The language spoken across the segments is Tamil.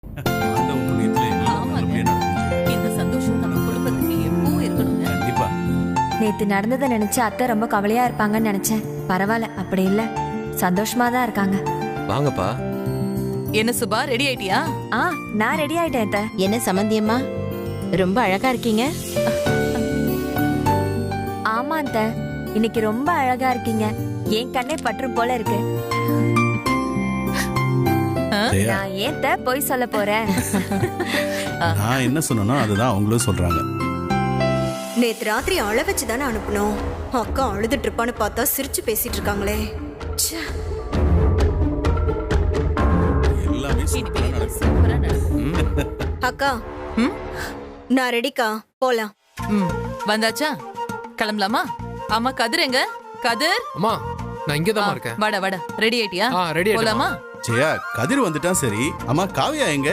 ஆண்டவன் புண்ணியத்துல எல்லாம் ஆமாங்க. நல்லபடியா நடந்துச்சு. இந்த சந்தோஷம் நம்ம குடும்பத்துக்கு எப்பவும் இருக்கணுங்க. கண்டிப்பா. நேத்து நடந்ததை நினைச்சு அத்தை ரொம்ப கவலையா இருப்பாங்கன்னு நினைச்சேன். பரவாயில்ல, அப்படி இல்ல, சந்தோஷமா தான் இருக்காங்க. வாங்கப்பா. என்ன சுபா, ரெடி ஆயிட்டியா? நான் ரெடி ஆயிட்டேன் அத்தை. என்ன சம்பந்தியம்மா, ரொம்ப அழகா இருக்கீங்க. ஆமா அத்தை, இன்னைக்கு ரொம்ப அழகா இருக்கீங்க. என் கண்ணே பற்றும் போல இருக்கு. ஜெயா, நான் ஏன் அத்தை போய் சொல்ல போறேன்? நான் என்ன சொன்னனோ அதுதான் அவங்களும் சொல்றாங்க. நேத்து ராத்திரி அழ வச்சு தானே அனுப்பணும். அக்கா அழுதுட்டு இருப்பான்னு பார்த்தா சிரிச்சு பேசிட்டு இருக்காங்களே. ச்சே. எல்லாமே சூப்பரா இனிமே நடக்கும். சூப்பரா நடக்கும். அக்கா ம்? நான் ரெடிக்கா, போலாம். ம், வந்தாச்சா? கிளம்பலாமா? ஆமா, கதிர் எங்க? கதிர், அம்மா, நான் இங்கே தான் இருக்கேன். வாடா வாடா, ரெடி ஆயிட்டியா? ரெடி போலாமா? ஜெயா, கதிர் வந்துட்டான். சரி, அம்மா காவியா எங்க?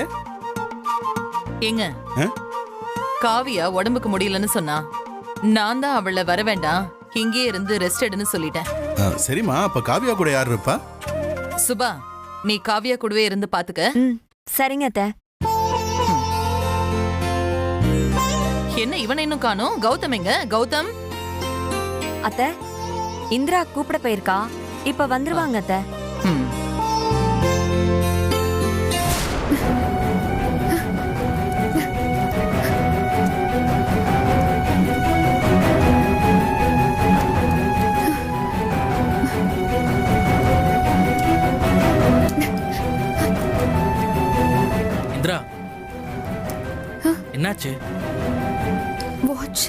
எங்க ஆ? காவியா உடம்புக்கு முடியலன்னு சொன்னா, நான் தான் அவளை வர வேண்டாம், இங்கே இருந்து ரெஸ்ட் எடுன்னு சொல்லிட்டேன். சரிம்மா, அப்ப காவியா கூட யார் இருப்பா? சுபா, நீ காவியா கூடவே இருந்து பாத்துக்க. சரிங்க அத்தை. என்ன இவனை இன்னும் காணோம்? கௌதம் எங்க? கௌதம், அத்தை, இந்திரா கூப்பிட போயிருக்கா. இப்ப வந்துருவாங்க அத்தை. ம். இந்திரா, என்னாச்சு? வாட்ச்.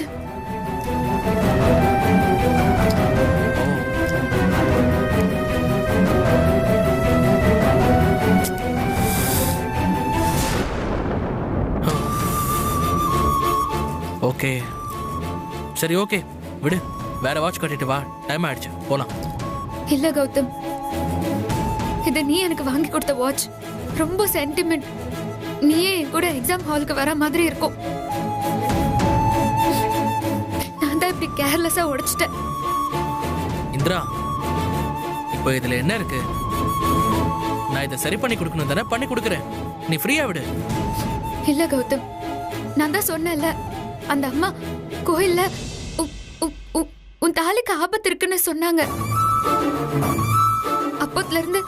ஓகே, சரி, ஓகே, விடு. வேற வாட்ச் கட்டிட்டு வா, டைம் ஆயிடுச்சு, போலாம். இல்ல கௌதம், இது நீ எனக்கு வாங்கி கொடுத்த வாட்ச். ரொம்ப சென்டிமெண்ட். நீயே என் கூட எக்ஸாம் ஹாலுக்கு வர மாதிரி இருக்கும். நான் தான் இப்படி கேர்லெஸ்ஸா உடைச்சிட்டேன். இந்திரா, இப்போ இதுல என்ன இருக்கு? நான் இதை சரி பண்ணி கொடுக்கணும் தானே, பண்ணி கொடுக்குறேன். நீ ஃப்ரீயா விடு. இல்ல கௌதம், நான் தான் சொன்னேன்ல, அந்த அம்மா கோயில்ல உன் தாலிக்கு ஆபத்து இருக்குன்னு சொன்னாங்க. அப்போத்துல இருந்து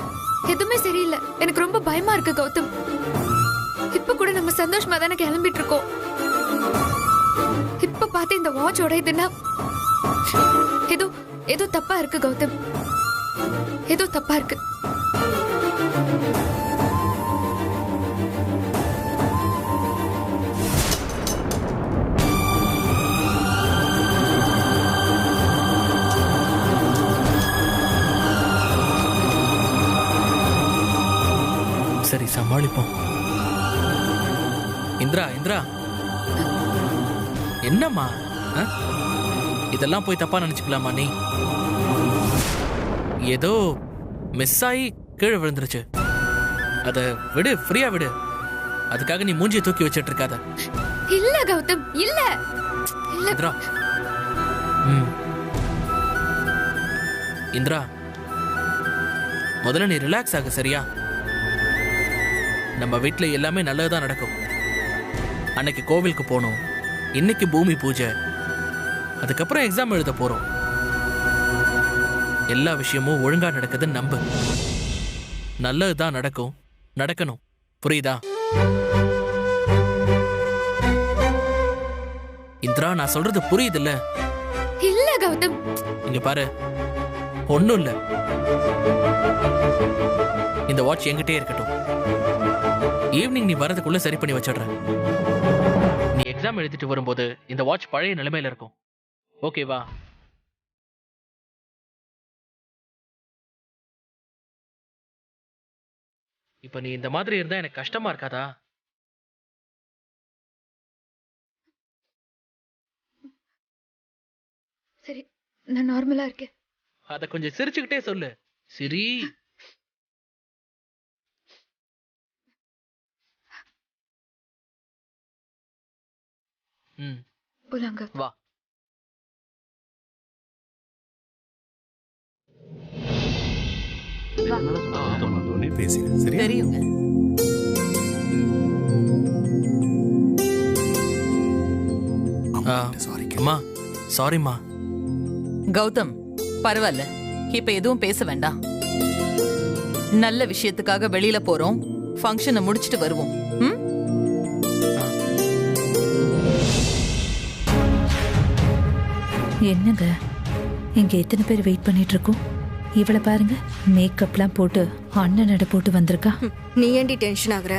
எதுவுமே சரியில்லை. எனக்கு ரொம்ப பயமா இருக்கு கௌதம். இப்ப கூட நம்ம சந்தோஷமா தானே கிளம்பிட்டு இருக்கோம். இப்ப பார்த்து இந்த வாட்ச் உடையுதுன்னா ஏதோ ஏதோ தப்பா இருக்கு கௌதம், ஏதோ தப்பா இருக்கு. சரி, சமாளிப்போம். இந்திரா, இந்திரா, என்னம்மா? இதெல்லாம் போய் தப்பா நினைச்சுக்கலாமா நீ? ஏதோ மிஸ் ஆகி கீழே விழுந்துருச்சு. அத விடு, ஃப்ரீயா விடு. அதுக்காக நீ மூஞ்சியை தூக்கி வச்சிட்டு இருக்காத. இல்ல கௌதம், இல்ல இல்ல. இந்திரா, இந்திரா, முதல்ல நீ ரிலாக்ஸ் ஆக, சரியா? நம்ம வீட்ல எல்லாமே நல்லதுதான் நடக்கும். அன்னைக்கு கோவிலுக்கு போனோம், இன்னைக்கு பூமி பூஜை, அதுக்கப்புறம் எக்ஸாம் எழுத போறோம். எல்லா விஷயமும் ஒழுங்கா நடக்குதுன்னு நம்பு. நல்லதுதான் நடக்கும், நடக்கணும். புரியுதா? இந்திரா, நான் சொல்றது புரியுதுல்ல? இல்ல கௌதம். இங்க பாரு, ஒண்ணும் இல்ல. இந்த வாட்ச் என்கிட்டே இருக்கட்டும். ஈவினிங் நீ வரதுக்குள்ள சரி பண்ணி வச்சிடுறேன். நீ எக்ஸாம் எழுதிட்டு வரும்போது இந்த வாட்ச் பழைய நிலைமையில இருக்கும். ஓகேவா? இப்ப நீ இந்த மாதிரி இருந்தா எனக்கு கஷ்டமா இருக்காதா? சரி, நான் நார்மலா இருக்கேன். அத கொஞ்சம் சிரிச்சுக்கிட்டே சொல்லு. சரி. போலாங்க. வா. பேசிடு, சரியா? தெரியுங்க. சாரி அம்மா சாரிம்மா. கௌதம் பரவாயில்ல, இப்ப எதுவும் பேச வேண்டாம். நல்ல விஷயத்துக்காக வெளியில போறோம், ஃபங்க்ஷனை முடிச்சிட்டு வருவோம். ம்? என்னங்க இங்க எத்தனை பேர் வெயிட் பண்ணிட்டு இருக்கோம்? இவளை பாருங்க, மேக்கப்லாம் போட்டு அண்ணன் நட போட்டு வந்திருக்கா. நீ ஏண்டி டென்ஷன் ஆகுற?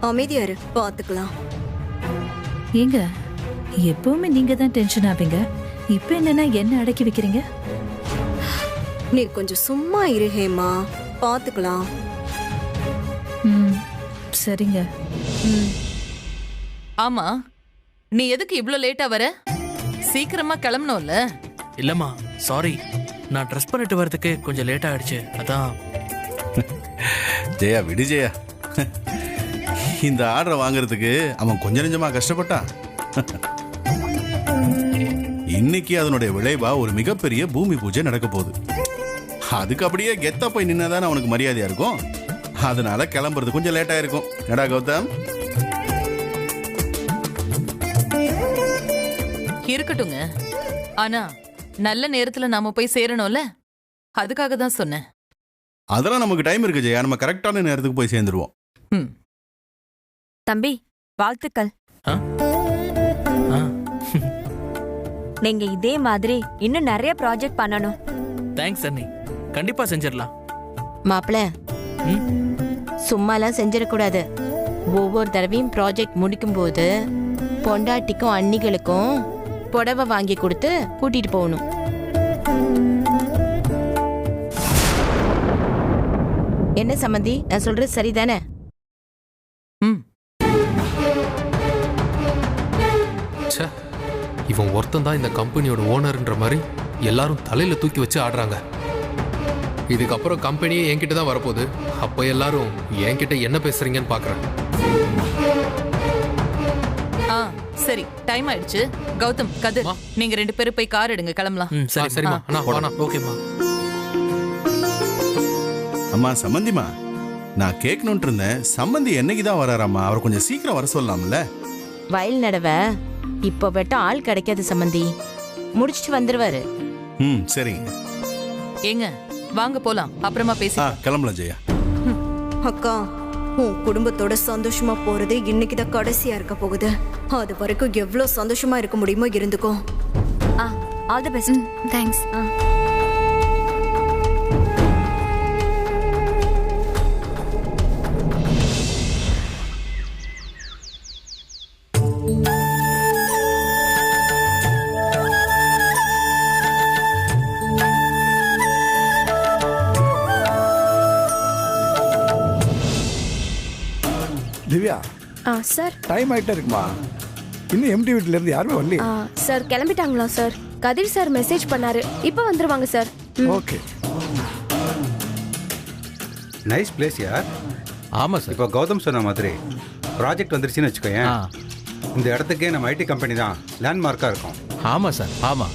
அமைதியா இரு, பாத்துக்கலாம். ஏங்க எப்பவுமே நீங்க தான் டென்ஷன் ஆவீங்க, இப்ப என்னன்னா என்ன அடக்கி வைக்கிறீங்க? நீ கொஞ்சம் சும்மா இரு ஹேமா, பாத்துக்கலாம். ம் சரிங்க. ஆமா, நீ எதுக்கு இவ்ளோ லேட்டா வர? சீக்கிரமா கிளம்பணும்ல. இல்லம்மா சாரி, நான் ட்ரெஸ் பண்ணிட்டு வரதுக்கு கொஞ்சம் லேட் ஆயிடுச்சு, அதான். ஜெயா விடு ஜெயா, இந்த ஆர்டரை வாங்குறதுக்கு அவன் கொஞ்சம் நெஞ்சமா கஷ்டப்பட்டான். இன்னைக்கு அதனுடைய விளைவா ஒரு மிகப்பெரிய பூமி பூஜை நடக்க போகுது. அதுக்கு அப்படியே கெத்தா போய் நின்னாதானே அவனுக்கு மரியாதையா இருக்கும். அதனால கிளம்புறது கொஞ்சம் லேட்டா இருக்கும். என்னடா கௌதம்? இருக்கட்டுங்க, ஆனா நல்ல நேரத்துல நாம போய் சேரணும்ல, அதுக்காக தான் சொன்னேன். அதெல்லாம் நமக்கு டைம் இருக்கு ஜெயா, நம்ம கரெக்டான நேரத்துக்கு போய் சேர்ந்துருவோம். ம். தம்பி வாழ்த்துக்கள். ஆ? ஆ. நீங்க இதே மாதிரி இன்னும் நிறைய ப்ராஜெக்ட் பண்ணணும். தேங்க்ஸ் அண்ணி, கண்டிப்பா செஞ்சிடலாம். மாப்பிள ம்? சும்மாலாம் செஞ்சிடக்கூடாது. ஒவ்வொரு தடவையும் ப்ராஜெக்ட் முடிக்கும் போது பொண்டாட்டிக்கும் அண்ணிகளுக்கும் புடவை வாங்கி கொடுத்து கூட்டிட்டு போகணும். என்ன சம்மந்தி, நான் சொல்றது சரிதானே? ம். ச்சே, இவன் ஒருத்தன் தான் இந்த கம்பெனியோட ஓனர்ன்ற மாதிரி எல்லாரும் தலையில தூக்கி வச்சு ஆடுறாங்க. இதுக்கப்புறம் கம்பெனியே என்கிட்ட தான் வரப்போகுது. அப்போ எல்லாரும் என்கிட்ட என்ன பேசுறீங்கன்னு பாக்குறேன். ஆ சரி, டைம் ஆயிடுச்சு. கௌதம், கதிர், மா. நீங்க 2 பேரும் போய் கார் எடுங்க, கிளம்பலாம். ம் சரி சரிம்மா, அண்ணா வாண்ணா. ஓகேம்மா. அம்மா சம்மந்திமா, நான் கேட்கணும்னு இருந்தேன், சம்மந்தி என்னைக்கு தான் வராராம்மா? அவர் கொஞ்சம் சீக்கிரம் வர சொல்லலாம்ல? வயல் நடவை இப்போ வெட்ட ஆள் கிடைக்காது சம்மந்தி, முடிச்சிட்டு வந்துருவாரு. ம் சரிங்க. ஏங்க வாங்க போலாம், அப்புறமா பேசி. கிளம்பலாம் ஜெயா. அக்கா, உன் குடும்பத்தோட சந்தோஷமா போறது இன்னைக்குதான் கடைசியா இருக்க போகுது. அது வரைக்கும் எவ்வளவு சந்தோஷமா இருக்க முடியுமோ இருந்துக்கோ. All the best. Thanks. Divya, sir time ஆகிட்டே இருக்குமா? இன்னும் எம்டி வீட்டில இருந்து யாருமே வரலையே. சார் கிளம்பிட்டாங்களா சார்? கதிர் சார் மெசேஜ் பண்ணாரு, இப்போ வந்துருவாங்க சார். ஓகே. நைஸ் பிளேஸ் யார். ஆமாம் சார். இப்போ கௌதம் சொன்ன மாதிரி ப்ராஜெக்ட் வந்துருச்சுன்னு வச்சுக்கோயேன். இந்த இடத்துக்கே நம்ம ஐடி கம்பெனி தான் லேண்ட்மார்க்காக இருக்கும். ஆமாம் சார், ஆமாம்.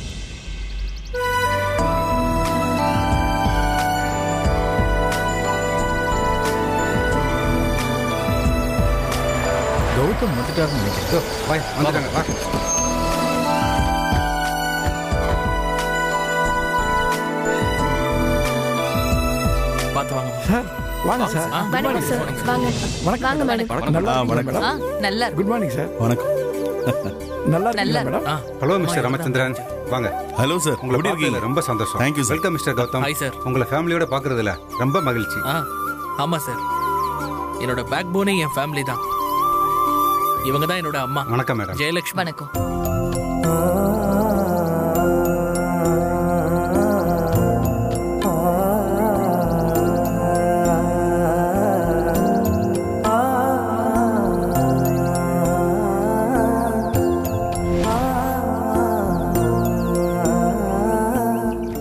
கௌதம் வந்துட்டாருன்னு நினைக்கிறேன். வந்துட்டாங்க, வா. பார்த்து வாங்க. சார் வாங்க சார். வணக்கம் சார். வாங்க வாங்க மேடம். நல்லா இருக்கீங்களா மேடம்? நல்லா இருக்கு. Good morning sir. வணக்கம். நல்லா இருக்கீங்களா நல்லா மேடம்? ஹலோ மிஸ்டர் ராமச்சந்திரன், வாங்க. ஹலோ சார், உங்களை எப்படி பார்த்ததுல இருக்கீங்க? ரொம்ப சந்தோஷம். Thank you, sir. Welcome mister Gautham. Hi sir. உங்களை ஃபேமிலியோட பார்க்கறதுல ரொம்ப மகிழ்ச்சி. ஆமா சார், என்னோட பேக் போனே என் ஃபேமிலி தான். இவங்க தான் என்னோட அம்மா. வணக்கம் மேடம். ஜெயலட்சுமி. வணக்கம்.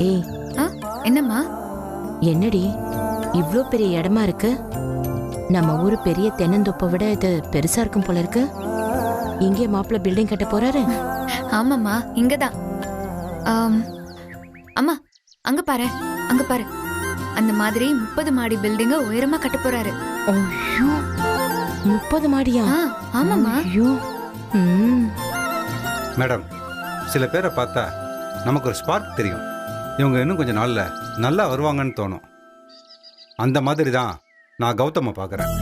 ஏய், என்னம்மா? என்னடி இவ்ளோ பெரிய இடமா இருக்கு? நம்ம ஊரு பெரிய தென்னந்தோப்பை விட இது பெருசா இருக்கும் போல இருக்கு. இங்கே மாப்பிள்ள பில்டிங் கட்ட போறாரு. ஆமாம்மா, இங்கதான். அம்மா, அங்க பாரு, அங்க பாரு. அந்த மாதிரி 30 மாடி பில்டிங்க உயரமா கட்ட போறாரு. ஐயோ, 30 மாடியா? ஆமாம்மா. ஐயோ. ம். மேடம், சில பேரை பார்த்தா நமக்கு ஒரு ஸ்பார்க் தெரியும். இவங்க இன்னும் கொஞ்சம் நாளில் நல்லா வருவாங்கன்னு தோணும். அந்த மாதிரி தான் நான் கௌதமை பார்க்குறேன்.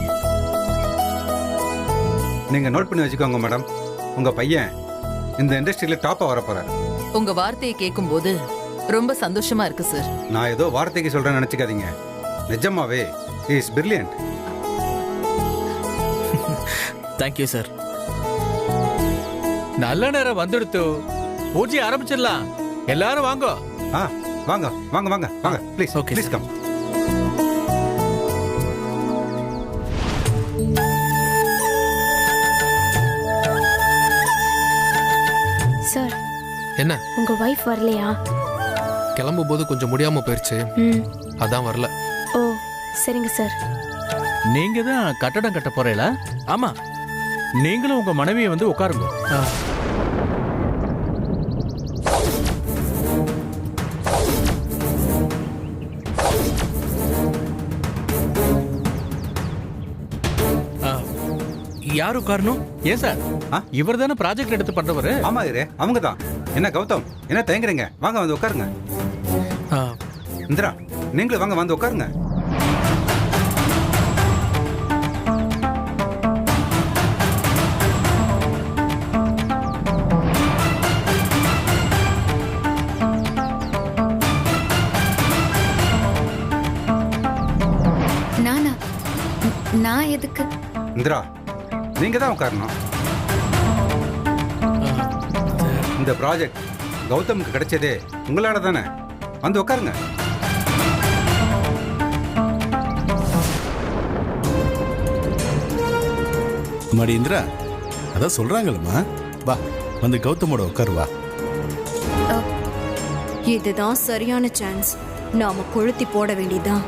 நீங்கள் நோட் பண்ணி வச்சுக்கோங்க மேடம், உங்கள் பையன் இந்த இண்டஸ்ட்ரியில் டாப்பாக வரப்போகிறார். உங்க வார்த்தையை கேட்கும்போது ரொம்ப சந்தோஷமா இருக்கு சார். நான் ஏதோ வார்த்தைக்கு சொல்கிறேன்னு நினச்சிக்காதீங்க. நிஜமாவே இஸ் பிரில்லியன்ட். Thank you sir. நல்ல நேரம் வந்துடுத்து, பூஜை ஆரம்பிச்சிடலாம். எல்லாரும் வாங்க. வாங்க வாங்க வாங்க வாங்க please. Okay please come. Sir என்ன உங்க வைஃப் வரலையா? கிளம்பும் போது கொஞ்சம் முடியாம போயிருச்சு, அதான் வரல. ஓ சரிங்க சார். நீங்க தான் கட்டடம் கட்ட போறீங்களா? ஆமா. நீங்களும் உங்க மனைவியை வந்து உட்காருங்க. யாரு உட்காரணும்? ஏன் சார், இவர் தானே ப்ராஜெக்ட் எடுத்து பண்றவரு? ஆமா இரு, அவங்க தான். என்ன கௌதம், என்ன தயங்குறீங்க? வாங்க வந்து உட்காருங்க. இந்திரா, நீங்களும் வாங்க வந்து உட்காருங்க. நான் எதுக்கு? இந்திரா, நீங்க தான் உட்காரணும். இந்த ப்ராஜெக்ட் கௌதமுக்கு கிடைச்சதே உங்களால தானே. வந்து உட்காருங்க. மாடி இந்திரா, அதான் சொல்றாங்கல்லம்மா, வா வந்து கௌதமோட உட்காருவா. இதுதான் சரியான சான்ஸ். நாம கொளுத்தி போட வேண்டியதுதான்.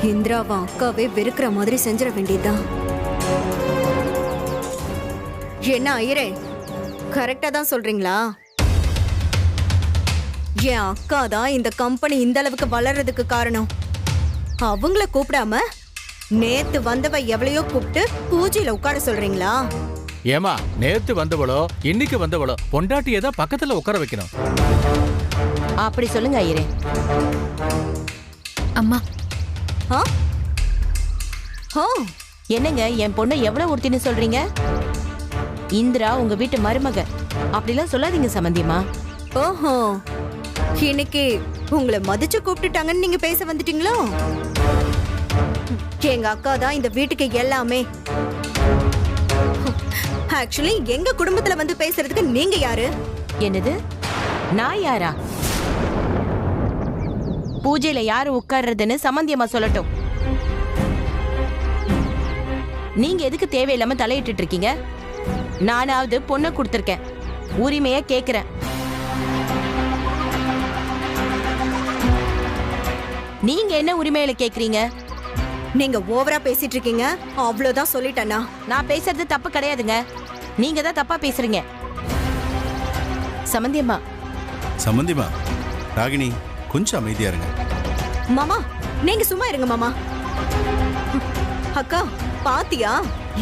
இந்திராவா அக்காவே வெறுக்கிற மாதிரி செஞ்சிட வேண்டியதுதான். என்ன ஐயரே, கரெக்டா தான் சொல்றீங்களா? என் அக்கா தான் இந்த கம்பெனி இந்த அளவுக்கு வளர்றதுக்கு காரணம். அவங்கள கூப்பிடாம நேத்து வந்தவ எவ்வளையோ கூப்பிட்டு பூஜையில உட்கார சொல்றீங்களா? ஏமா, நேத்து வந்தவளோ இன்னைக்கு வந்தவளோ பொண்டாட்டியை தான் பக்கத்துல உட்கார வைக்கணும். அப்படி சொல்லுங்க ஐயரே. அம்மா. என்னங்க என் பொண்ணை எவ்வளவு ஒருத்தின்னு சொல்றீங்க? இந்திரா உங்க வீட்டு மருமக, அப்படிலாம் சொல்லாதீங்க சம்பந்தியமா. ஓஹோ, இன்னைக்கு உங்களை மதிச்சு கூப்பிட்டுட்டாங்கன்னு நீங்க பேச வந்துட்டீங்களோ? எங்க அக்கா தான் இந்த வீட்டுக்கு எல்லாமே. ஆக்சுவலி எங்க குடும்பத்துல வந்து பேசுறதுக்கு நீங்க யாரு? என்னது, நான் யாரா? பூஜையில யாரு உட்கார்றதுன்னு சம்பந்தியமா சொல்லட்டும். நீங்க எதுக்கு தேவையில்லாம தலையிட்டு இருக்கீங்க? நானாவது பொண்ணை கொடுத்திருக்கேன், உரிமைய கேக்குறேன். நீங்க என்ன உரிமையில கேக்குறீங்க? நீங்க ஓவரா பேசிட்டு இருக்கீங்க, அவ்வளவுதான் சொல்லிட்டேனா? நான் பேசுறது தப்பு கிடையாதுங்க, நீங்க தான் தப்பா பேசுறீங்க. சம்பந்தியம்மா. சம்பந்தியம்மா, ராகினி கொஞ்சம் அமைதியா இருங்க. மாமா, நீங்க சும்மா இருங்க மாமா. அக்கா பாத்தியா,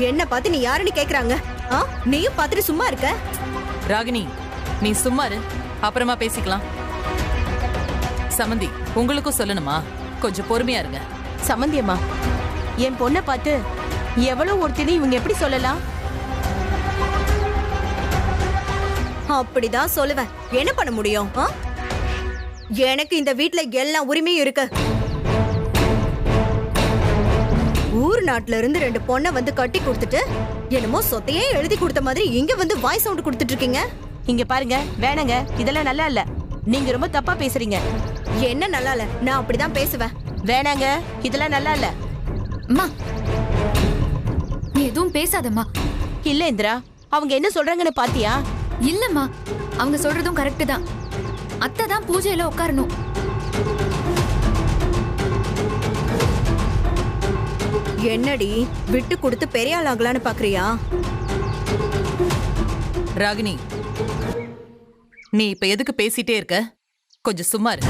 என்ன பார்த்து நீ யாருன்னு கேக்குறாங்க. நீயும் பார்த்துட்டு சும்மா இருக்க. ராகினி, நீ சும்மா இரு, அப்புறமா பேசிக்கலாம். சமந்தி, உங்களுக்கும் சொல்லணுமா? கொஞ்சம் பொறுமையா இருங்க. சம்பந்தியம்மா, என் பொண்ணை பார்த்து எவ்வளவு ஒருத்தினு இவங்க எப்படி சொல்லலாம்? அப்படிதான் சொல்லுவேன். என்ன பண்ண முடியும்? எனக்கு இந்த வீட்ல எல்லா உரிமையும் இருக்கு. ஊர் நாட்டுல இருந்து 2 பொண்ணை வந்து கட்டி கொடுத்துட்டு என்னமோ சொத்தையே எழுதி கொடுத்த மாதிரி இங்க வந்து வாய்ஸ் சவுண்ட் கொடுத்துட்டு இருக்கீங்க. இங்க பாருங்க, வேணாங்க, இதெல்லாம் நல்லா இல்ல. நீங்க ரொம்ப தப்பா பேசுறீங்க. என்ன நல்லா இல்ல? நான் அப்படிதான் பேசுவேன். வேணாங்க, இதெல்லாம் நல்லா இல்ல. அம்மா, நீ எதுவும் பேசாதம்மா. இல்ல இந்திரா, அவங்க என்ன சொல்றாங்கன்னு பாத்தியா? இல்லம்மா, அவங்க சொல்றதும் கரெக்ட் தான். அத்தை தான் பூஜையில உட்காரணும். என்னடி விட்டு கொடுத்து பெரிய ஆள் ஆகலான்னு பாக்குறியா? ராகினி, நீ இப்ப எதுக்கு பேசிட்டே இருக்க? கொஞ்சம் சும்மா இரு.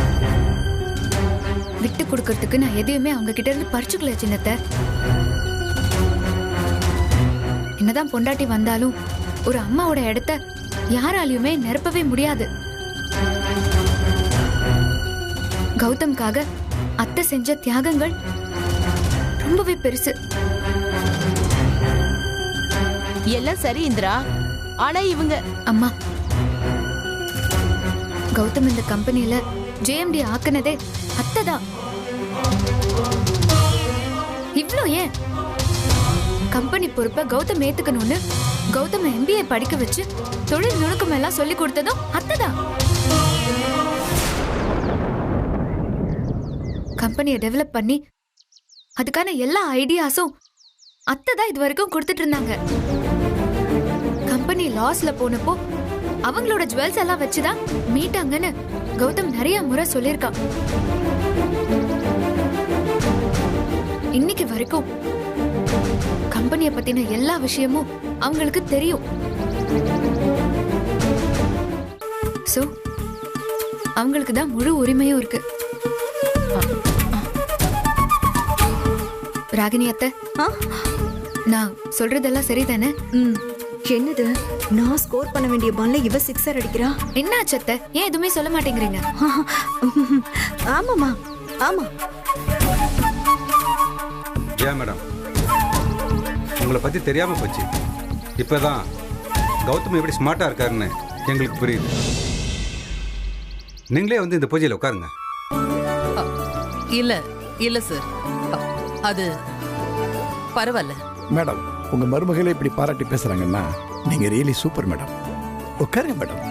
விட்டு கொடுக்கறதுக்கு நான் எதையுமே அவங்க கிட்ட இருந்து பறிச்சுக்கல சின்னத்தை. என்னதான் பொண்டாட்டி வந்தாலும் ஒரு அம்மாவோட இடத்த யாராலையுமே நிரப்பவே முடியாது. கௌதம்காக அத்தை செஞ்ச தியாகங்கள் ரொம்பவே பெருசு. எல்லாம் சரி இந்திரா, ஆனா இவங்க அம்மா, கௌதம் இந்த கம்பெனில ஜேஎம்டி ஆக்குனதே அத்தை தான். இவ்ளோ ஏன் கம்பெனி பொறுப்பை கௌதம் ஏத்துக்கணும்னு கௌதம் MBA படிக்க வச்சு தொழில் நுணுக்கம் எல்லாம் சொல்லி கொடுத்ததும் அத்தை தான். கம்பெனியை டெவலப் பண்ணி அதுக்கான எல்லா ஐடியாஸும் அத்தை தான் இது வரைக்கும் கொடுத்துட்டு இருந்தாங்க. கம்பெனி லாஸ்ல போனப்போ அவங்களோட ஜுவல்ஸ் எல்லாம் வச்சுதான் மீட்டாங்கன்னு கௌதம் நிறைய முறை சொல்லியிருக்கான். இன்னைக்கு வரைக்கும் கம்பெனியை பத்தின எல்லா விஷயமும் அவங்களுக்கு தெரியும். சோ அவங்களுக்கு தான் முழு உரிமையும் இருக்கு. ராகினி அத்தை, நான் சொல்றதெல்லாம் சரிதானே? என்னது, நான் ஸ்கோர் பண்ண வேண்டிய பால்ல இவ சிக்ஸர் அடிக்கிறா? என்ன ஆச்சு அத்தை, ஏன் எதுவுமே சொல்ல மாட்டேங்கிறீங்க? ஆமாமா, ஆமா. ஜெயா மேடம், உங்களை பற்றி தெரியாமல் போச்சு. இப்போ தான் கௌதம் எப்படி ஸ்மார்ட்டாக இருக்காருன்னு எங்களுக்கு புரியுது. நீங்களே வந்து இந்த பூஜையில் உட்காருங்க. இல்ல இல்ல சார், அது பரவாயில்ல. மேடம், உங்க மருமகளே இப்படி பாராட்டி பேசுறாங்கன்னா நீங்க ரியலி சூப்பர் மேடம். உட்காருங்க மேடம்.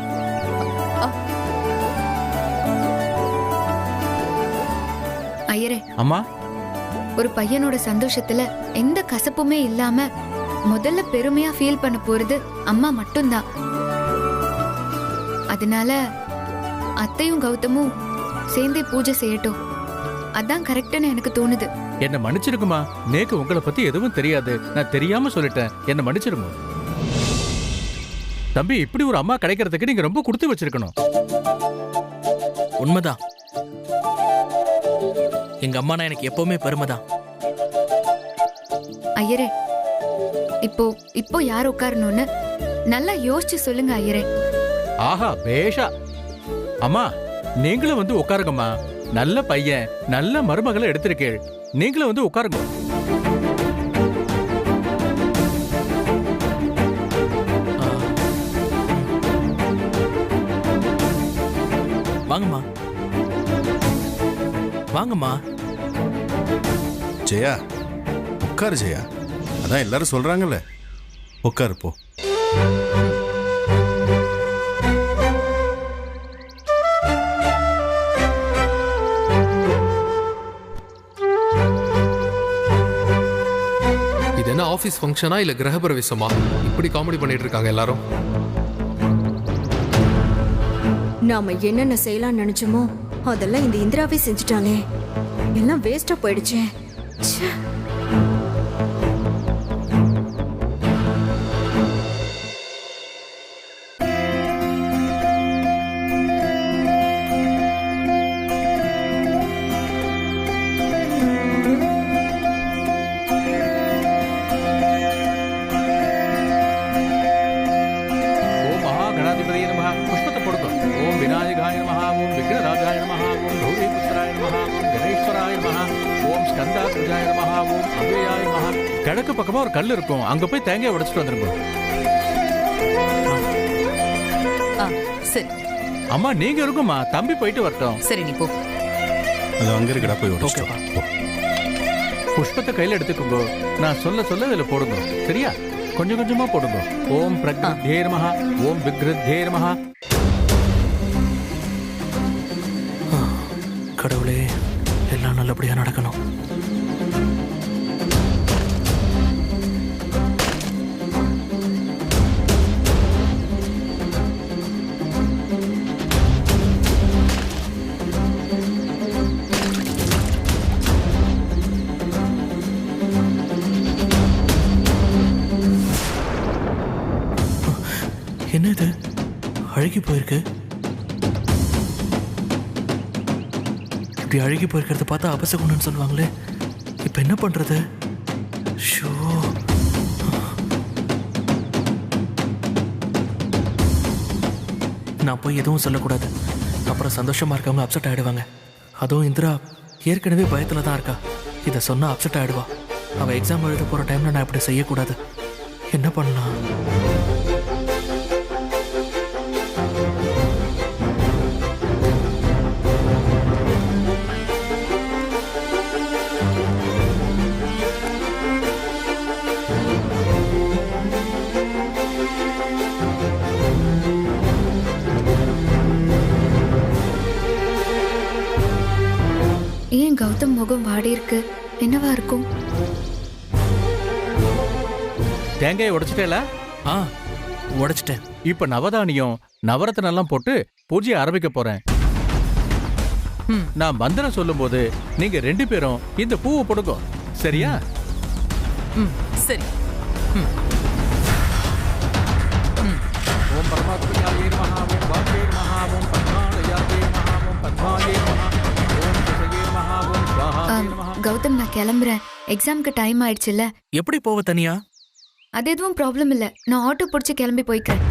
ஐயரே, அம்மா, ஒரு பையனோட சந்தோஷத்துல எந்த கசப்புமே இல்லாம முதல்ல பெருமையா ஃபீல் பண்ண போறது அம்மா மட்டும்தான். அதனால அத்தையும் கௌதமும் சேர்ந்தே பூஜை செய்யட்டும். அதான் கரெக்ட்னு எனக்கு தோணுது. என்ன மன்னிச்சிருக்குமா, நேக்கு உங்களை பத்தி எதுவும் தெரியாது, நான் தெரியாம சொல்லிட்டேன், என்ன மன்னிச்சிருங்க. தம்பி, இப்படி ஒரு அம்மா கிடைக்கிறதுக்கு நீங்க ரொம்ப கொடுத்து வச்சிருக்கணும். உண்மைதான், எங்க அம்மானா எனக்கு எப்பவுமே பெருமைதான். ஐயரே, இப்போ யார் உட்காரணும்னு நல்லா யோசிச்சு சொல்லுங்க ஐயரே. ஆஹா, பேஷா. அம்மா, நீங்களும் வந்து உட்காருங்கம்மா. நல்ல பையன், நல்ல மருமகளை எடுத்திருக்கேள், நீங்களும் வந்து உட்காருங்க. வாங்கம்மா, வாங்கம்மா. ஜெயா, உட்காரு ஜெயா. அதான் எல்லாரும் சொல்றாங்கல்ல, உட்காரு போ. இது என்ன ஆபீஸ் ஃபங்க்ஷனா இல்ல கிரகப்பிரவேசமா? இப்படி காமெடி பண்ணிட்டு இருக்காங்க எல்லாரும். நாம என்னென்ன செய்யலாம்னு நினைச்சோமோ அதெல்லாம் இந்த இந்திராவே செஞ்சுட்டாளே. எல்லாம் வேஸ்டா போயிடுச்சே. ச்சே. ஓம் மகாகணாதிபதியே நமஹ. புஷ்பத்தை போடுங்க. ஓம் விநாயகாய நமஹ. ஓம் விக்னராஜாய நமஹ. ஓம் கௌரிபுத்திராய நமஹ. ஓம் கணேஸ்வராய நமஹ. ஓம் ஸ்கந்தாத்மஜாய நமஹ. ஓம் அவ்யயாய நமஹ. கிழக்கு பக்கமா ஒரு கல் இருக்கும், அங்க போய் தேங்காய் உடைச்சிட்டு வந்துருங்க. சரி. அம்மா, நீங்க இருக்குமா, தம்பி போயிட்டு வரட்டும். சரி, நீ போ. அது அங்க இருக்கடா, போய் உடைச்சிட்டு. புஷ்பத்தை கையில எடுத்துக்கோங்க. நான் சொல்ல சொல்ல இதுல போடுங்க, சரியா? கொஞ்சம் கொஞ்சமா போடுங்க. ஓம் பிரக்ருத்யே நமஹ. ஓம் விக்ருத்யே நமஹ. கடவுளே, எல்லாம் நல்லபடியா நடக்கணும். என்னது, அழுகி போயிருக்கு? இப்படி அழுகி போயிருக்கிறத பார்த்தா அபசகுணம்னு சொல்லுவாங்களே, இப்ப என்ன பண்றது? ஷோ, நான் போய் எதுவும் சொல்லக்கூடாது, அப்புறம் சந்தோஷமா இருக்கவங்க அப்செட் ஆயிடுவாங்க. அதுவும் இந்திரா ஏற்கனவே பயத்துல தான் இருக்கா. இதை சொன்னா அப்செட் ஆயிடுவா. அவ எக்ஸாம் எழுத போற டைம்ல நான் இப்படி செய்யக்கூடாது. என்ன பண்ணலாம்? ஏன் கௌதம் முகம் வாடி இருக்கு? என்னவா இருக்கும்? தேங்காயை உடைச்சிட்டேல? ஆ, உடைச்சிட்டேன். இப்ப நவதானியம் நவரத்தினெல்லாம் போட்டு பூஜையை ஆரம்பிக்க போறேன். நான் மந்திரம் சொல்லும்போது நீங்க 2 பேரும் இந்த பூவை போடுங்க, சரியா? சரி. ஓம் பரமாத்மயாயே நமஹ, ஓம் வாக்யே நமஹ, ஓம் பத்மாலயாயே நமஹ, ஓம் பத்மாயே நமஹ, ஓம் திசையே நமஹ, ஓம் ஸ்வாஹாயே நமஹ. கௌதம், நான் கிளம்புறேன். எக்ஸாம்க்கு டைம் ஆயிடுச்சுல்ல. எப்படி போவ தனியா? அது எதுவும் ப்ராப்ளம் இல்ல. நான் ஆட்டோ பிடிச்சி கிளம்பி போய்க்கிறேன்.